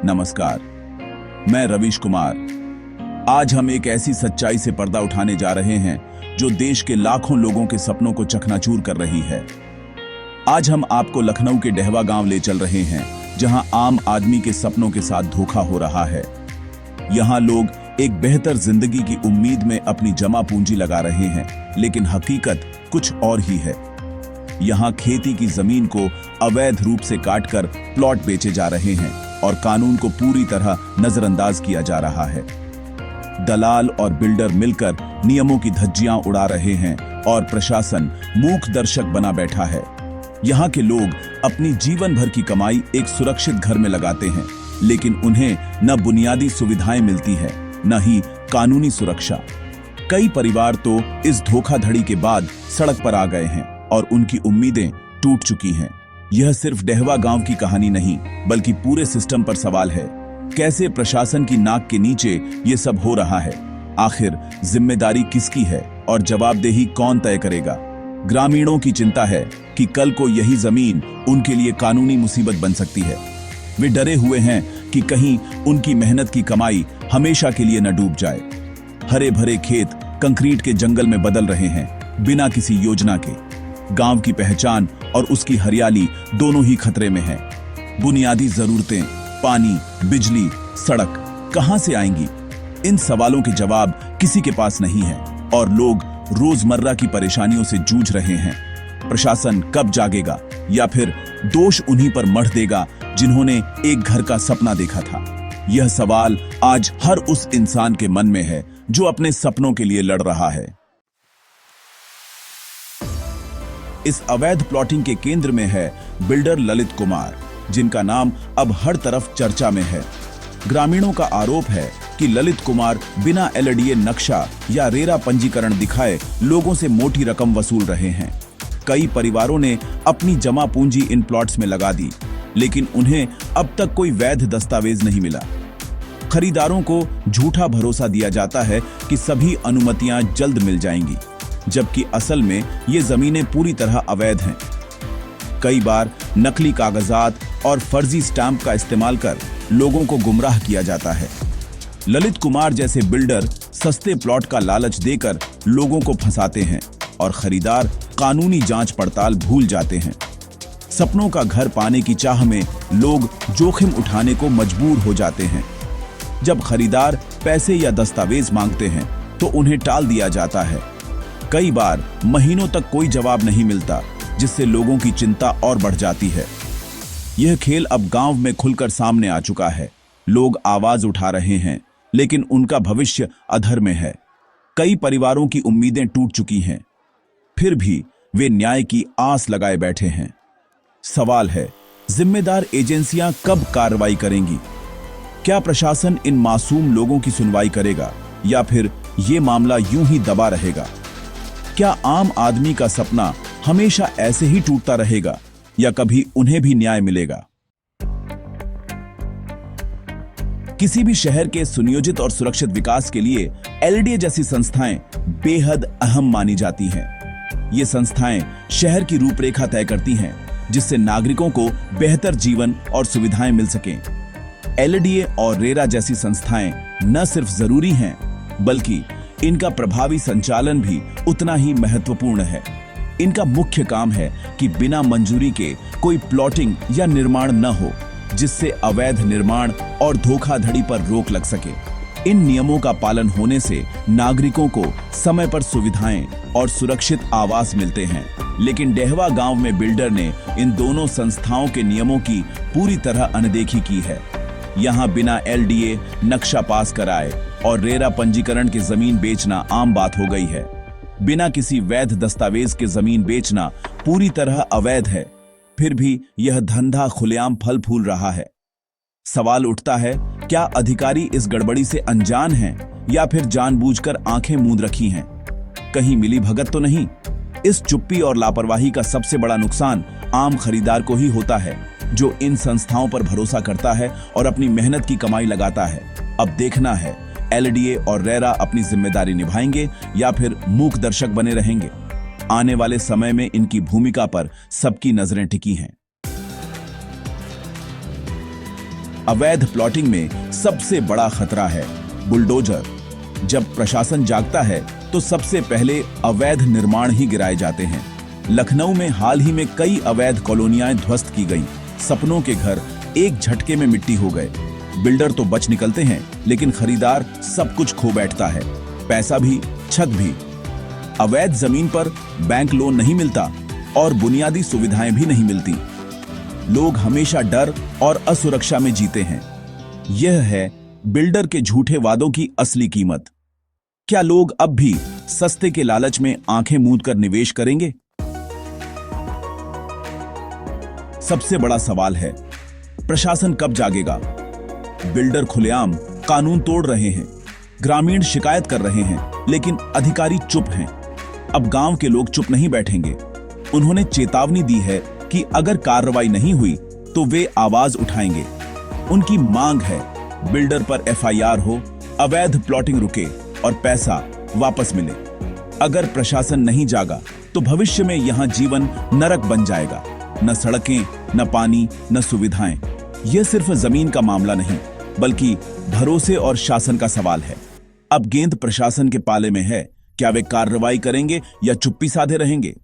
नमस्कार, मैं रवीश कुमार। आज हम एक ऐसी सच्चाई से पर्दा उठाने जा रहे हैं जो देश के लाखों लोगों के सपनों को चकनाचूर कर रही है। आज हम आपको लखनऊ के डेहवा गांव ले चल रहे हैं, जहां आम आदमी के सपनों के साथ धोखा हो रहा है। यहां लोग एक बेहतर जिंदगी की उम्मीद में अपनी जमा पूंजी लगा रहे हैं, लेकिन हकीकत कुछ और ही है। यहां खेती की जमीन को अवैध रूप से काटकर प्लॉट बेचे जा रहे हैं और कानून को पूरी तरह नजरअंदाज किया जा रहा है। दलाल और बिल्डर मिलकर नियमों की धज्जियां उड़ा रहे हैं और प्रशासन मूक दर्शक बना बैठा है। यहां के लोग अपनी जीवन भर की कमाई एक सुरक्षित घर में लगाते हैं, लेकिन उन्हें न बुनियादी सुविधाएं मिलती है, न ही कानूनी सुरक्षा। कई परिवार तो इस धोखाधड़ी के बाद सड़क पर आ गए हैं और उनकी उम्मीदें टूट चुकी हैं। यह सिर्फ डेहवा गांव की कहानी नहीं, बल्कि पूरे सिस्टम पर सवाल है। कैसे प्रशासन की नाक के नीचे ये सब हो रहा है? आखिर जिम्मेदारी किसकी है और जवाबदेही कौन तय करेगा? ग्रामीणों की चिंता है कि कल को यही जमीन उनके लिए कानूनी मुसीबत बन सकती है। वे डरे हुए हैं कि कहीं उनकी मेहनत की कमाई हमेशा के लिए न डूब जाए। हरे भरे खेत कंक्रीट के जंगल में बदल रहे हैं, बिना किसी योजना के। गांव की पहचान और उसकी हरियाली दोनों ही खतरे में हैं। बुनियादी जरूरतें, पानी, बिजली, सड़क कहां से आएंगी? इन सवालों के जवाब किसी के पास नहीं है और लोग रोजमर्रा की परेशानियों से जूझ रहे हैं। प्रशासन कब जागेगा, या फिर दोष उन्हीं पर मढ़ देगा जिन्होंने एक घर का सपना देखा था? यह सवाल आज हर उस इंसान के मन में है जो अपने सपनों के लिए लड़ रहा है। इस अवैध प्लॉटिंग के केंद्र में है बिल्डर ललित कुमार, जिनका नाम अब हर तरफ चर्चा में है। ग्रामीणों का आरोप है कि ललित कुमार बिना एलडीए नक्शा या रेरा पंजीकरण दिखाए लोगों से मोटी रकम वसूल रहे हैं। कई परिवारों ने अपनी जमा पूंजी इन प्लॉट्स में लगा दी, लेकिन उन्हें अब तक कोई वैध दस्तावेज नहीं मिला। खरीदारों को झूठा भरोसा दिया जाता है कि सभी अनुमतियां जल्द मिल जाएंगी, जबकि असल में ये जमीनें पूरी तरह अवैध हैं। कई बार नकली कागजात और फर्जी स्टैंप का इस्तेमाल कर लोगों को गुमराह किया जाता है। ललित कुमार जैसे बिल्डर सस्ते प्लॉट का लालच देकर लोगों को फंसाते हैं और खरीदार कानूनी जांच पड़ताल भूल जाते हैं। सपनों का घर पाने की चाह में लोग जोखिम उठाने को मजबूर हो जाते हैं। जब खरीदार पैसे या दस्तावेज मांगते हैं तो उन्हें टाल दिया जाता है। कई बार महीनों तक कोई जवाब नहीं मिलता, जिससे लोगों की चिंता और बढ़ जाती है। यह खेल अब गांव में खुलकर सामने आ चुका है। लोग आवाज उठा रहे हैं, लेकिन उनका भविष्य अधर में है। कई परिवारों की उम्मीदें टूट चुकी हैं, फिर भी वे न्याय की आस लगाए बैठे हैं। सवाल है, जिम्मेदार एजेंसियां कब कार्रवाई करेंगी? क्या प्रशासन इन मासूम लोगों की सुनवाई करेगा, या फिर यह मामला यूं ही दबा रहेगा? क्या आम आदमी का सपना हमेशा ऐसे ही टूटता रहेगा, या कभी उन्हें भी न्याय मिलेगा? किसी भी शहर के सुनियोजित और सुरक्षित विकास के लिए एलडीए जैसी संस्थाएं बेहद अहम मानी जाती हैं। ये संस्थाएं शहर की रूपरेखा तय करती हैं, जिससे नागरिकों को बेहतर जीवन और सुविधाएं मिल सकें। एलडीए और रेरा जैसी संस्थाएं न सिर्फ जरूरी हैं, बल्कि इनका प्रभावी संचालन भी उतना ही महत्वपूर्ण है। इनका मुख्य काम है कि बिना मंजूरी के कोई प्लॉटिंग या निर्माण न हो, जिससे अवैध निर्माण और धोखाधड़ी पर रोक लग सके। इन नियमों का पालन होने से नागरिकों को समय पर सुविधाएं और सुरक्षित आवास मिलते हैं। लेकिन डेहवा गांव में बिल्डर ने इन दोनों संस्थाओं के नियमों की पूरी तरह अनदेखी की है। यहां बिना एलडीए नक्शा पास कराए और रेरा पंजीकरण की जमीन बेचना आम बात हो गई है। बिना किसी वैध दस्तावेज के जमीन बेचना पूरी तरह अवैध है, फिर भी यह धंधा खुलेआम फल फूल रहा है। सवाल उठता है, क्या अधिकारी इस गड़बड़ी से अनजान हैं, या फिर जानबूझकर आंखें मूंद रखी हैं? कहीं मिली भगत तो नहीं? इस चुप्पी और लापरवाही का सबसे बड़ा नुकसान आम खरीदार को ही होता है, जो इन संस्थाओं पर भरोसा करता है और अपनी मेहनत की कमाई लगाता है। अब देखना है, एलडीए और रेरा अपनी जिम्मेदारी निभाएंगे या फिर मूक दर्शक बने रहेंगे। आने वाले समय में इनकी भूमिका पर सबकी नजरें टिकी हैं। अवैध प्लॉटिंग में सबसे बड़ा खतरा है बुलडोजर। जब प्रशासन जागता है तो सबसे पहले अवैध निर्माण ही गिराए जाते हैं। लखनऊ में हाल ही में कई अवैध कॉलोनियां ध्वस्त की गईं। सपनों के घर एक झटके में मिट्टी हो गए। बिल्डर तो बच निकलते हैं, लेकिन खरीदार सब कुछ खो बैठता है, पैसा भी, छत भी। अवैध जमीन पर बैंक लोन नहीं मिलता और बुनियादी सुविधाएं भी नहीं मिलती। लोग हमेशा डर और असुरक्षा में जीते हैं। यह है बिल्डर के झूठे वादों की असली कीमत। क्या लोग अब भी सस्ते के लालच में आंखें मूंद कर निवेश करेंगे? सबसे बड़ा सवाल है, प्रशासन कब जागेगा? बिल्डर खुलेआम कानून तोड़ रहे हैं, ग्रामीण शिकायत कर रहे हैं, लेकिन अधिकारी चुप हैं। अब गांव के लोग चुप नहीं बैठेंगे। उन्होंने चेतावनी दी है कि अगर कार्रवाई नहीं हुई तो वे आवाज उठाएंगे। उनकी मांग है बिल्डर पर एफआईआर हो, अवैध प्लॉटिंग रुके और पैसा वापस मिले। अगर प्रशासन नहीं जागा तो भविष्य में यहां जीवन नरक बन जाएगा। न सड़कें, न पानी, न सुविधाएं। यह सिर्फ जमीन का मामला नहीं, बल्कि भरोसे और शासन का सवाल है। अब गेंद प्रशासन के पाले में है। क्या वे कार्रवाई करेंगे या चुप्पी साधे रहेंगे?